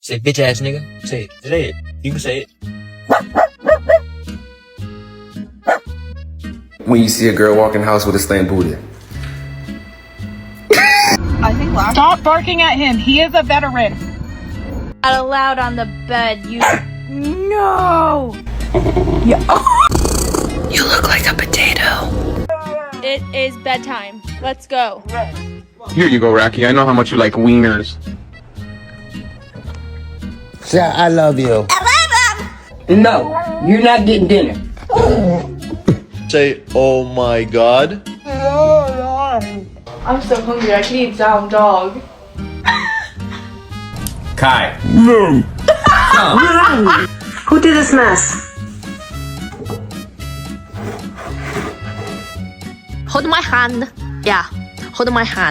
Say bitch ass nigga. Say it. Say it. You can say it. When you see a girl walk in the house with a stained booty. Stop barking at him. He is a veteran. Not allowed on the bed. You. No! You look like a potato. It is bedtime. Let's go. Here you go, Rocky. I know how much you like wieners. Say I love you. No, you're not getting dinner. Say, oh my god. I'm so hungry. I can eat down dog. Kai. Who did this mess? Hold my hand. Yeah. Hold my hand.